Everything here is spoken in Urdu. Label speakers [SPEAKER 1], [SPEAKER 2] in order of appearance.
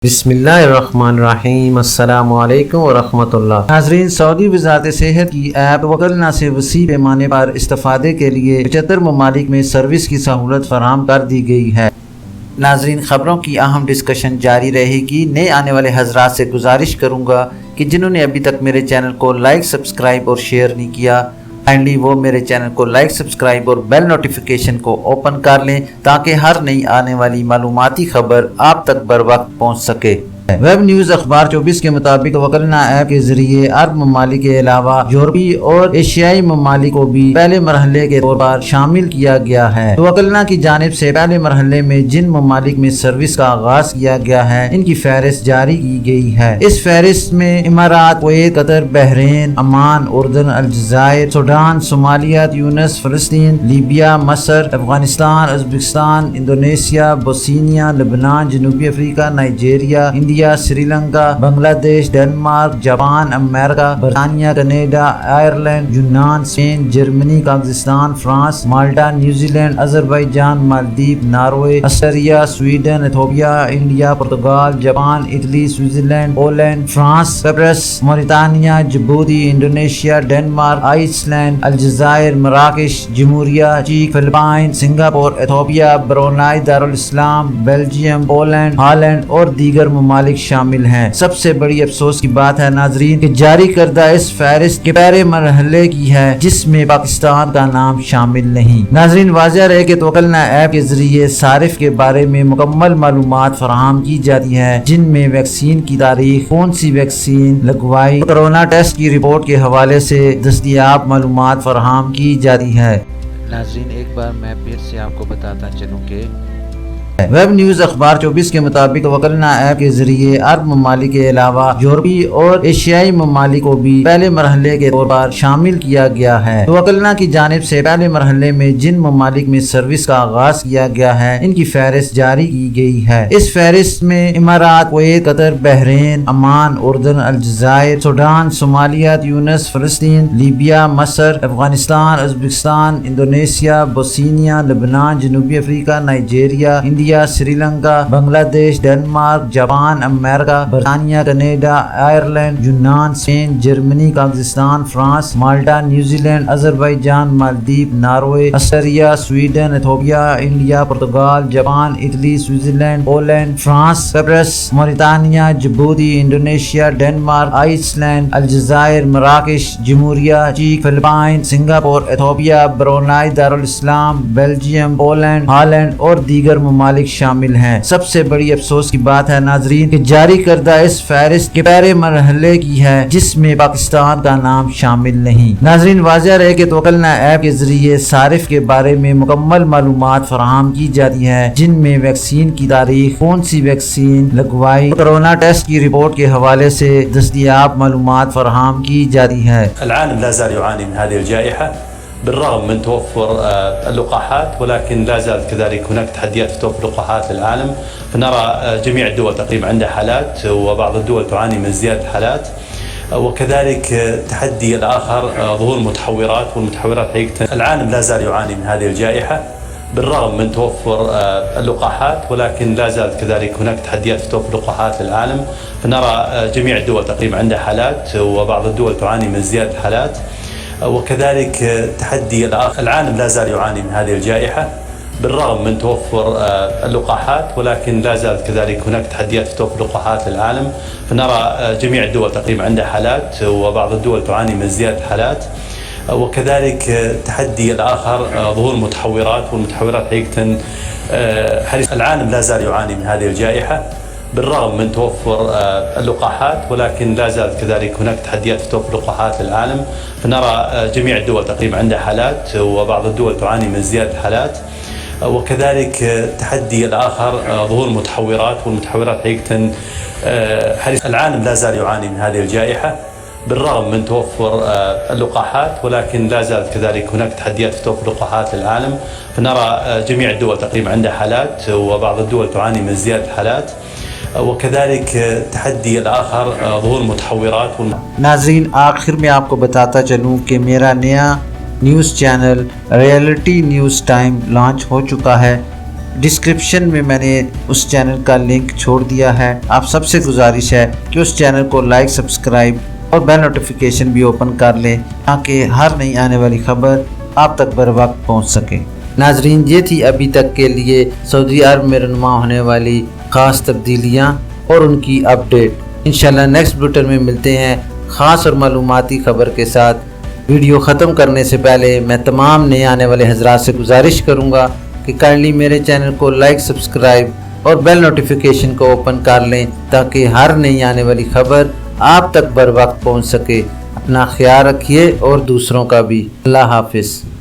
[SPEAKER 1] بسم اللہ الرحمن الرحیم۔ السلام علیکم ورحمۃ اللہ۔
[SPEAKER 2] ناظرین، سعودی وزارت صحت کی ایپ وکلنا سے وسیع پیمانے پر استفادے کے لیے 75 ممالک میں سروس کی سہولت فراہم کر دی گئی ہے۔ ناظرین، خبروں کی اہم ڈسکشن جاری رہے گی۔ نئے آنے والے حضرات سے گزارش کروں گا کہ جنہوں نے ابھی تک میرے چینل کو لائک، سبسکرائب اور شیئر نہیں کیا، کائنڈلی وہ میرے چینل کو لائک، سبسکرائب اور بیل نوٹیفیکیشن کو اوپن کر لیں تاکہ ہر نئی آنے والی معلوماتی خبر آپ تک بر وقت پہنچ سکے۔ ویب نیوز اخبار 24 کے مطابق وکلنا ایپ کے ذریعے عرب ممالک کے علاوہ یورپی اور ایشیائی ممالک کو بھی پہلے مرحلے کے طور پر شامل کیا گیا ہے۔ وکلنا کی جانب سے پہلے مرحلے میں جن ممالک میں سروس کا آغاز کیا گیا ہے ان کی فہرست جاری کی گئی ہے۔ اس فہرست میں امارات، کویت، قطر، بحرین، عمان، اردن، الجزائر، سوڈان، صومالیہ، تیونس، فلسطین، لیبیا، مصر، افغانستان، ازبکستان، انڈونیشیا، بوسنیا، لبنان، جنوبی افریقہ، Nigeria, India, Sri Lanka, Bangladesh, Denmark, Japan, امریکہ، برطانیہ، کینیڈا، آئرلینڈ، یونان، اسپین، جرمنی، قازقستان، فرانس، مالٹا، نیوزی لینڈ، آذربائیجان، مالدیپ، Norway, Austria, Sweden, Ethiopia, India, Portugal, Japan, Italy, Switzerland, Poland, France, قبرص، Mauritania, Djibouti, Indonesia, Denmark, Iceland, الجزائر، مراکش، جمہوریہ چیک، فلپائن، سنگاپور، ایتھوپیا، برونائی دارالاسلام، بیلجیم، پولینڈ، ہالینڈ اور دیگر ممالک شامل ہیں۔ سب سے بڑی افسوس کی بات ہے ناظرین کہ جاری کردہ اس فہرست کے پہلے مرحلے کی ہے جس میں پاکستان کا نام شامل نہیں۔ ناظرین، واضح رہے کہ وکلنا ایپ کے ذریعے صارف کے بارے میں مکمل معلومات فراہم کی جاتی ہے، جن میں ویکسین کی تاریخ، کون سی ویکسین لگوائی، کرونا ٹیسٹ کی رپورٹ کے حوالے سے دستیاب معلومات فراہم کی جاتی ہے۔
[SPEAKER 3] ناظرین، ایک بار میں پھر سے آپ کو بتاتا چلوں کہ
[SPEAKER 2] ویب نیوز اخبار 24 کے مطابق وکلنا ایپ کے ذریعے عرب ممالک کے علاوہ یورپی اور ایشیائی ممالک کو بھی پہلے مرحلے کے طور پر شامل کیا گیا ہے۔ وکلنا کی جانب سے پہلے مرحلے میں جن ممالک میں سروس کا آغاز کیا گیا ہے ان کی فہرست جاری کی گئی ہے۔ اس فہرست میں امارات، کویت، قطر، بحرین، عمان، اردن، الجزائر، سوڈان، صومالیہ، تیونس، فلسطین، لیبیا، مصر، افغانستان، ازبکستان، انڈونیشیا، بوسنیا، لبنان، جنوبی افریقہ، Nigeria, India, Sri Lanka, Bangladesh, Denmark, Japan, امریکہ، برطانیہ، کینیڈا، آئرلینڈ، یونان، اسپین، جرمنی، قازقستان، فرانس، مالٹا، نیوزی لینڈ، آذربائیجان، مالدیپ، Norway, Austria, Sweden, Ethiopia, India, Portugal, Japan, Italy, Switzerland, Poland, France, قبرص، Mauritania, Djibouti, Indonesia, Denmark, Iceland, الجزائر، مراکش، جمہوریہ چیک، فلپائن، سنگاپور، ایتھوپیا، برونائی دارالاسلام، بیلجیم، پولینڈ، ہالینڈ اور دیگر ممالک شامل ہیں۔ سب سے بڑی افسوس کی بات ہے ناظرین کہ جاری کردہ اس فہرست کے پہلے مرحلے کی ہے جس میں پاکستان کا نام شامل نہیں۔ ناظرین، واضح رہے کہ وکلنا ایپ کے ذریعے صارف کے بارے میں مکمل معلومات فراہم کی جاتی ہے، جن میں ویکسین کی تاریخ، کون سی ویکسین لگوائی، کرونا ٹیسٹ کی رپورٹ کے حوالے سے دستیاب معلومات فراہم کی جاتی ہے۔
[SPEAKER 4] العالم لا زال يعاني من هذه الجائحة بالرغم من توفر اللقاحات، ولكن لا زالت كذلك هناك تحديات في توفر لقاحات للعالم. فنرى جميع الدول تقريبا عندها حالات، وبعض الدول تعاني من زيادة حالات، وكذلك التحدي الآخر ظهور متحورات، والمتحورات حقيقة العالم لا زال يعاني من هذه الجائحة بالرغم من توفر اللقاحات، ولكن لا زالت كذلك هناك تحديات في توفر لقاحات للعالم. فنرى جميع الدول تقريبا عندها حالات، وبعض الدول تعاني من زيادة حالات، وكذلك التحدي الآخر العالم لا زال يعاني من هذه الجائحة بالرغم من توفر اللقاحات، ولكن لا زالت كذلك هناك تحديات في توفر لقاحات للعالم. فنرى جميع الدول تقريبا عندها حالات، وبعض الدول تعاني من زيادة حالات، وكذلك التحدي الآخر ظهور متحورات، والمتحورات حقيقة العالم لا زال يعاني من هذه الجائحة بالرغم من توفر اللقاحات، ولكن لا زالت كذلك هناك تحديات في توفر لقاحات للعالم. فنرى جميع الدول تقريبا عندها حالات، وبعض الدول تعاني من زيادة حالات، وكذلك التحدي الآخر ظهور متحورات، والمتحورات حقيقة العالم لا زال يعاني من هذه الجائحة بالرغم من توفر اللقاحات، ولكن لا زالت كذلك هناك تحديات في توفر لقاحات للعالم. فنرى جميع الدول تقريبا عندها حالات، وبعض الدول تعاني من زيادة حالات، وكذلك التحدي الآخر ظهور متحورات.
[SPEAKER 2] ناظرین، آخر میں آپ کو بتاتا چلوں کہ میرا نیا news channel reality news time launch ہو چکا ہے۔ ڈسکرپشن میں میں نے اس چینل کا لنک چھوڑ دیا ہے۔ آپ سب سے گزارش ہے کہ اس چینل کو لائک، سبسکرائب اور بیل نوٹیفیکیشن بھی اوپن کر لیں تاکہ ہر نئی آنے والی خبر آپ تک بر وقت پہنچ سکے۔ ناظرین، یہ تھی ابھی تک کے لیے سعودی عرب میں رونما ہونے والی خاص تبدیلیاں اور ان کی اپڈیٹ۔ انشاءاللہ نیکسٹ بلیٹن میں ملتے ہیں خاص اور معلوماتی خبر کے ساتھ۔ ویڈیو ختم کرنے سے پہلے میں تمام نئے آنے والے حضرات سے گزارش کروں گا کہ کائنڈلی میرے چینل کو لائک، سبسکرائب اور بیل نوٹیفیکیشن کو اوپن کر لیں تاکہ ہر نئی آنے والی خبر آپ تک بر وقت پہنچ سکے۔ اپنا خیال رکھیے اور دوسروں کا بھی۔ اللہ حافظ۔